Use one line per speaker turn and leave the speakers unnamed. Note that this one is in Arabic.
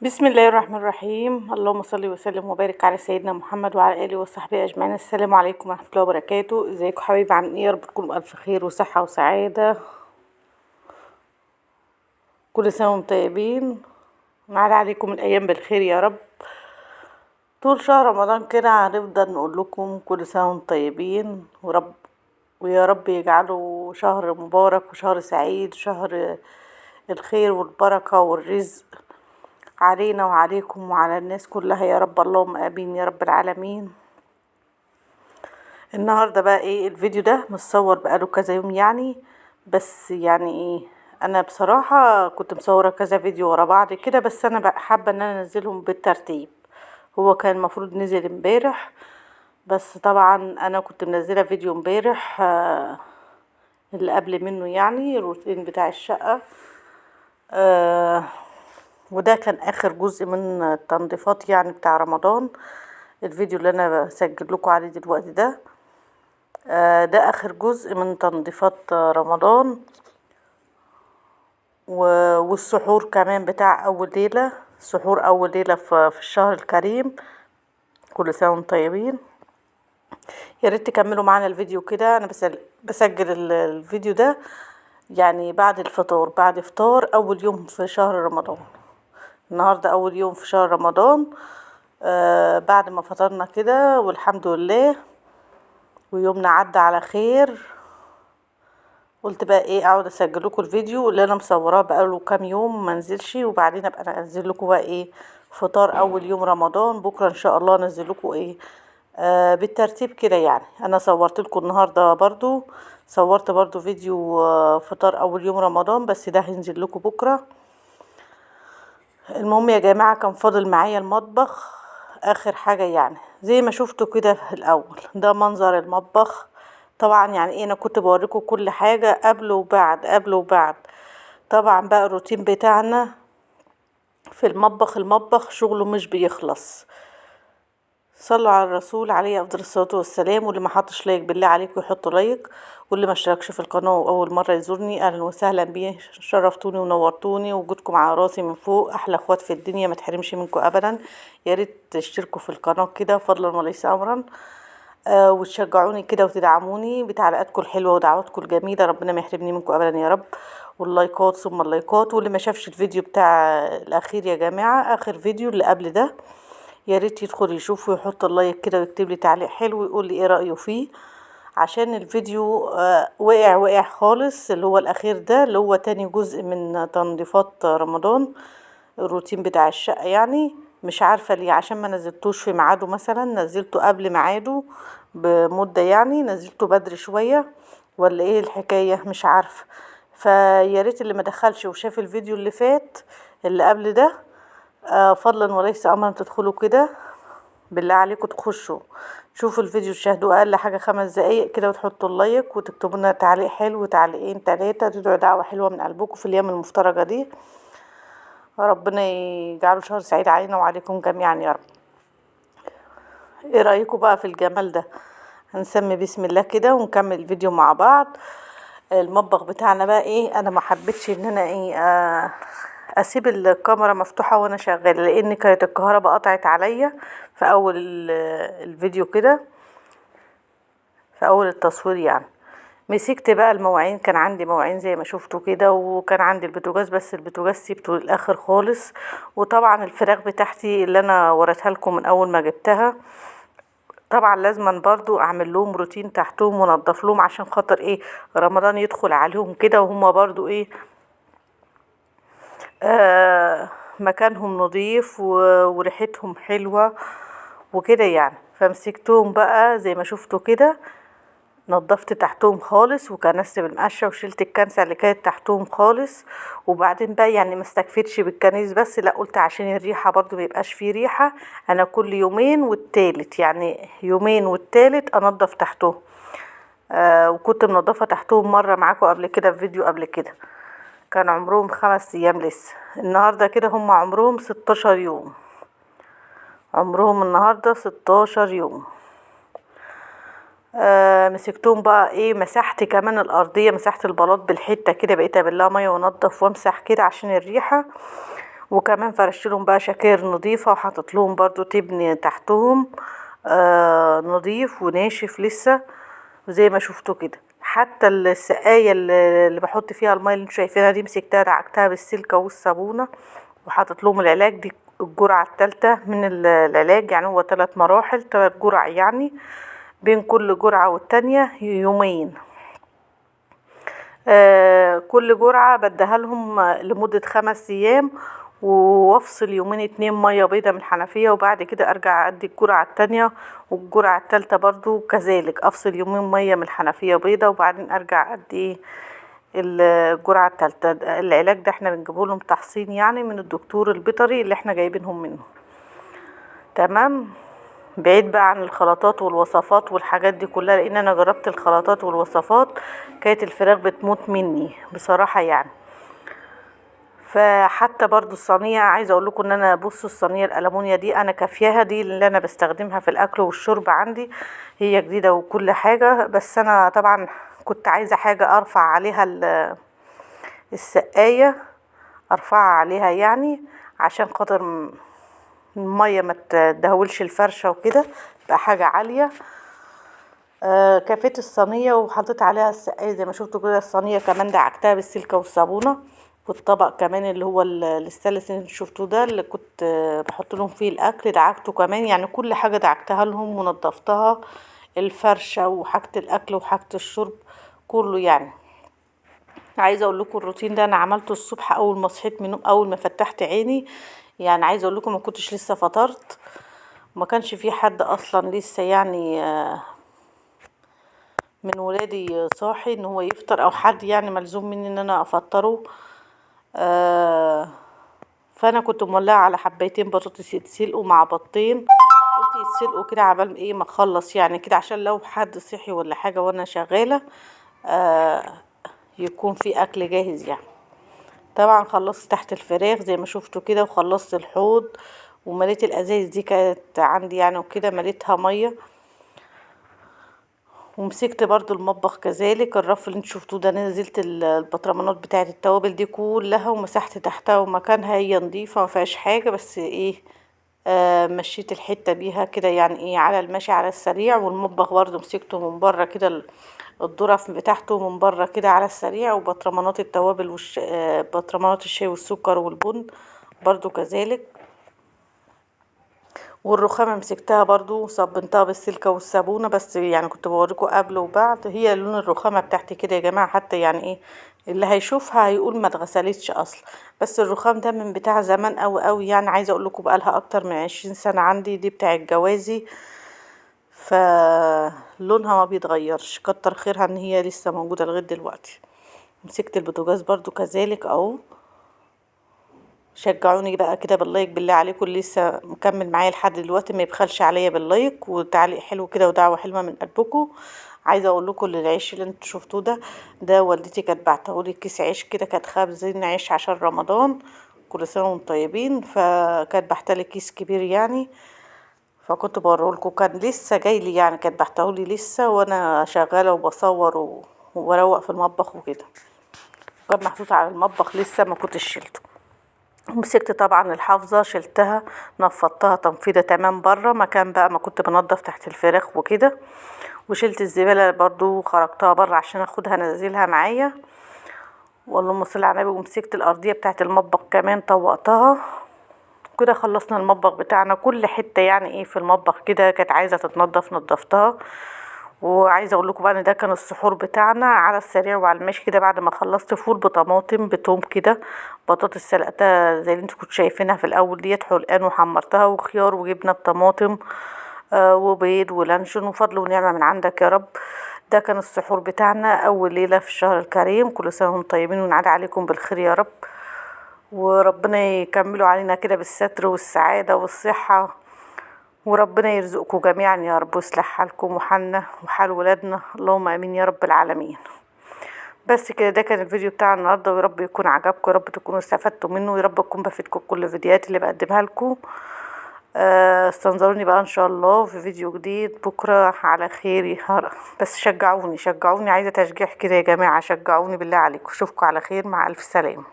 بسم الله الرحمن الرحيم. اللهم صل وسلم وبارك على سيدنا محمد وعلى اله وصحبه اجمعين. السلام عليكم ورحمه الله وبركاته. ازيكم حبايبي؟ عاملين ايه؟ يا رب تكونوا بالف خير وصحه وسعاده. كل سنه وانتم طيبين. نعاد عليكم الايام بالخير يا رب. طول شهر رمضان كده هنفضل نقول لكم كل سنه وانتم طيبين، ويا رب يجعله شهر مبارك وشهر سعيد، شهر الخير والبركه والرزق علينا وعليكم وعلى الناس كلها يا رب. اللهم امين يا رب العالمين. النهارده بقى ايه؟ الفيديو ده متصور بقاله كذا يوم يعني، بس يعني ايه، انا بصراحة كنت مصورة كذا فيديو ورا بعض كده، بس انا بقى حابة ان انا انزلهم بالترتيب. هو كان المفروض نزل امبارح، بس طبعا انا كنت منزلة فيديو امبارح اللي قبل منه، يعني الروتين بتاع الشقة. آه وده كان اخر جزء من التنظيفات يعني بتاع رمضان. الفيديو اللي انا بسجل لكم عليه دلوقتي ده اخر جزء من تنظيفات رمضان. والسحور كمان بتاع اول ليلة، سحور اول ليلة في الشهر الكريم. كل سنة وانتم طيبين. يا ريت تكملوا معانا الفيديو كده. انا بسجل الفيديو ده يعني بعد الفطار، بعد افطار اول يوم في شهر رمضان. النهاردة اول يوم في شهر رمضان. بعد ما فطرنا كده والحمد لله، ويومنا عدى على خير. قلت بقى ايه، اقعد اسجل لكم الفيديو اللي انا مصوراه بقاله كام يوم ما نزلش، وبعدين ابقى انزل لكم بقى ايه فطار اول يوم رمضان. بكره ان شاء الله انزل لكم ايه بالترتيب كده. يعني انا صورت لكم النهارده برضو، صورت برضو فيديو فطار اول يوم رمضان، بس ده هينزل لكم بكره. المهم يا جماعه، كان فاضل معايا المطبخ اخر حاجه. يعني زي ما شفتوا كده في الاول، ده منظر المطبخ. طبعا يعني ايه، انا كنت بوريكم كل حاجه قبل وبعد قبل وبعد. طبعا بقى الروتين بتاعنا في المطبخ شغله مش بيخلص. صلوا على الرسول عليه افضل الصلاه والسلام. واللي ما حطش لايك بالله عليكم يحطوا لايك، واللي ما اشتركش في القناه واول مره يزورني اهلا وسهلا بيه. شرفتوني ونورتوني، وجودكم على راسي من فوق. احلى اخوات في الدنيا، ما تحرمش منكم ابدا. يا ريت تشتركوا في القناه كده فضلا وليس امرا. وتشجعوني كده وتدعموني بتعليقاتكم الحلوه ودعواتكم الجميله. ربنا ما يحرمني منكم ابدا يا رب. واللايكات ثم اللايكات. واللي ما شافش الفيديو بتاع الاخير يا جماعه، اخر فيديو اللي قبل ده، يا ريت يدخل يشوف ويحط اللايك كده ويكتب لي تعليق حلو ويقول لي ايه رأيه فيه. عشان الفيديو وقع خالص، اللي هو الاخير ده، اللي هو تاني جزء من تنظيفات رمضان، الروتين بتاع الشقة يعني. مش عارفة ليه، عشان ما نزلتوش في ميعاده مثلا، نزلته قبل ميعاده بمدة، يعني نزلته بدري شوية، ولا ايه الحكاية؟ مش عارفة. فيا ريت اللي ما دخلش وشاف الفيديو اللي فات اللي قبل ده، فضلا وليس امرا، تدخلوا كده بالله عليكم، تخشوا شوفوا الفيديو، تشاهدوا اقل حاجه 5 دقايق كده، وتحطوا اللايك وتكتبوا لنا تعليق حلو، تعليقين 3، تدعوا دعوه حلوه من قلبكم في الايام المفترجه دي. ربنا يجعله شهر سعيد علينا وعليكم جميعا يا رب. ايه رايكم بقى في الجمال ده؟ هنسمي بسم الله كده ونكمل الفيديو مع بعض. المطبخ بتاعنا بقى ايه، انا ما حبيتش ان انا ايه اسيب الكاميرا مفتوحه وانا شغاله، لان كانت الكهرباء قطعت عليا في اول الفيديو كده، في اول التصوير يعني. مسكت بقى المواعين، كان عندي مواعين زي ما شفتوا كده، وكان عندي البوتاجاز، بس البوتاجاز سيبته للاخر خالص. وطبعا الفراخ بتاعتي اللي انا وريتها لكم من اول ما جبتها، طبعا لازما برضو اعمل لهم روتين تحتهم ونضف لهم، عشان خاطر ايه، رمضان يدخل عليهم كده وهم برضو ايه مكانهم نظيف وريحتهم حلوة وكده يعني. فمسكتهم بقى زي ما شفتوا كده، نضفت تحتهم خالص وكنست بالمقشه وشلت الكنسه اللي كانت تحتهم خالص. وبعدين بقى يعني ما استكفيتش بالكنيس بس، لا، قلت عشان الريحه برضو ميبقاش فيه ريحه، انا كل يومين والتالت، يعني يومين والتالت انضف تحتهم. وكنت منضفه تحتهم مره معاكم قبل كده في فيديو قبل كده، كان عمرهم 5 ايام لسه. النهارده كده هم عمرهم 16 يوم، عمرهم النهارده 16 يوم. مسكتهم بقى ايه، مسحت كمان الارضيه، مسحت البلاط بالحته كده، بقيت ابلها ميه وانضف وامسح كده عشان الريحه. وكمان فرشت لهم بقى شكاير نظيفة وحطت لهم برضو تبني تحتهم نظيف وناشف لسه زي ما شفتوا كده. حتى السقاية اللي بحط فيها المية اللي انتوا شايفينها دي مسكتها دعكتها بالسلكة والصابونة وحطت لهم العلاج. دي الجرعة التالتة من العلاج، يعني هو 3 مراحل 3 جرع، يعني بين كل جرعة والتانية يومين. كل جرعة بديها لهم لمدة 5 أيام، وافصل يومين 2 مية بيضة من الحنفية، وبعد كده ارجع ادي الجرعة التانية والجرعة التالتة برضو كذلك، افصل يومين مية من الحنفية بيضة وبعدين ارجع ادي الجرعة التالتة. العلاج ده احنا بنجيبه لهم تحصين يعني من الدكتور البيطري اللي احنا جايبينهم منه. تمام. بعيد بقى عن الخلطات والوصفات والحاجات دي كلها، لان انا جربت الخلطات والوصفات كانت الفراخ بتموت مني بصراحة يعني. فحتى برضو الصينية عايزة اقول لكم ان انا بصوا الصينية الالمونيا دي انا كافياها، دي اللي انا بستخدمها في الاكل والشرب عندي، هي جديدة وكل حاجة. بس انا طبعا كنت عايزة حاجة ارفع عليها السقاية، ارفعها عليها يعني عشان خاطر المية ما تدهولش الفرشة وكده، بقى حاجة عالية. كفيت الصينية وحطيت عليها السقاية زي ما شفتوا كده. الصينية كمان دعكتها بالسلكة والصابونة، والطبق كمان اللي هو الستانلس اللي شفتوه ده اللي كنت بحط لهم فيه الاكل دعكته كمان، يعني كل حاجة دعكتها لهم ونضفتها، الفرشة وحاجة الاكل وحاجة الشرب كله يعني. عايزه اقول لكم الروتين ده انا عملته الصبح اول ما صحيت من النوم، اول ما فتحت عيني يعني. عايزه اقول لكم ما كنتش لسه فطرت، ما كانش في حد اصلا لسه يعني من ولادي صاحي ان هو يفطر، او حد يعني ملزوم مني ان انا افطره. فانا كنت مولعه على حبايتين بطاطس يتسلقوا مع بطين، قلت يتسلقوا كده عبال ايه ما اخلص يعني كده، عشان لو حد صحي ولا حاجه وانا شغاله يكون في اكل جاهز يعني. طبعا خلصت تحت الفراخ زي ما شفتوا كده، وخلصت الحوض ومليت الازايز دي كانت عندي يعني وكده، مليتها ميه. ومسكت برضو المطبخ كذلك، الرف اللي انتوا شفتوه ده نزلت البطرمانات بتاعه التوابل دي كلها ومسحت تحتها ومكانها، هي نظيفه ما فيهاش حاجه، بس ايه مشيت الحته بيها كده يعني ايه على المشي على السريع. والمطبخ برضو مسكته من بره كده، الظرف بتاعته من بره كده على السريع، وبطرمانات التوابل بطرمانات الشاي والسكر والبن برضو كذلك. والرخامة مسكتها برضو صبنتها بالسلكة والصابونة، بس يعني كنت بوريكم قبل وبعد. هي لون الرخامة بتاعتي كده يا جماعة، حتى يعني ايه اللي هيشوفها هيقول ما اتغسلتش اصلا. بس الرخام ده من بتاع زمان قوي قوي يعني، عايزة اقول لكم بقالها اكتر من 20 سنة عندي، دي بتاع جوازي، فلونها ما بيتغيرش، كتر خيرها ان هي لسه موجودة لغاية دلوقتي. مسكت البوتاجاز برضو كذلك اهو. شجعوني بقى كده باللايك بالله عليكم، اللي لسه مكمل معايا لحد دلوقتي ما يبخلش عليا باللايك وتعليق حلو كده ودعوه حلوه من قلبكم. عايزه اقول لكم العيش اللي انتوا شفتوه ده والدتي كانت بعتهولي كيس عيش كده، كانت خابزين عيش عشان رمضان، كل سنه وانتم طيبين. فكانت بعتلي كيس كبير يعني، فكنت بوريهولكم، كان لسه جاي لي يعني، كانت بعتهولي لسه وانا شغاله وبصور وبروق في المطبخ وكده، كان محطوط على المطبخ لسه ما كنتش شلته. مسكت طبعا الحافظة شلتها، نفضتها تنفيضة تمام بره مكان بقى ما كنت بنضف تحت الفراخ وكده. وشلت الزبالة برضو خرجتها بره عشان اخدها انزلها معايا، واللهم صل على النبي. ومسكت الارضية بتاعت المطبخ كمان طوقتها كده. خلصنا المطبخ بتاعنا، كل حتة يعني ايه في المطبخ كده كانت عايزة تتنضف نضفتها. وعايزه اقول لكم بقى ان ده كان السحور بتاعنا على السريع وعلى المشي كده، بعد ما خلصت فول بطماطم بتوم كده، بطاطس سلقتها زي اللي انتوا كنتوا شايفينها في الاول ديت حلقان وحمرتها، وخيار وجبنه بطماطم وبيض ولانشون، وفضل ونعمه من عندك يا رب. ده كان السحور بتاعنا اول ليله في الشهر الكريم، كل سنه وانتم طيبين ونعاد عليكم بالخير يا رب، وربنا يكملوا علينا كده بالستر والسعاده والصحه، وربنا يرزقكم جميعا يا رب، ويصلح حالكم وحالنا وحال ولادنا، اللهم امين يا رب العالمين. بس كده ده كان الفيديو بتاع النهارده، ويا رب يكون عجبكم، يا رب تكونوا استفدتوا منه، ويا رب اكون بفيدكم كل الفيديوهات اللي بقدمها لكم. استنظروني بقى ان شاء الله في فيديو جديد بكره على خير بس شجعوني عايزه تشجيع كده يا جماعه، شجعوني بالله عليكم. اشوفكم على خير، مع الف سلامه.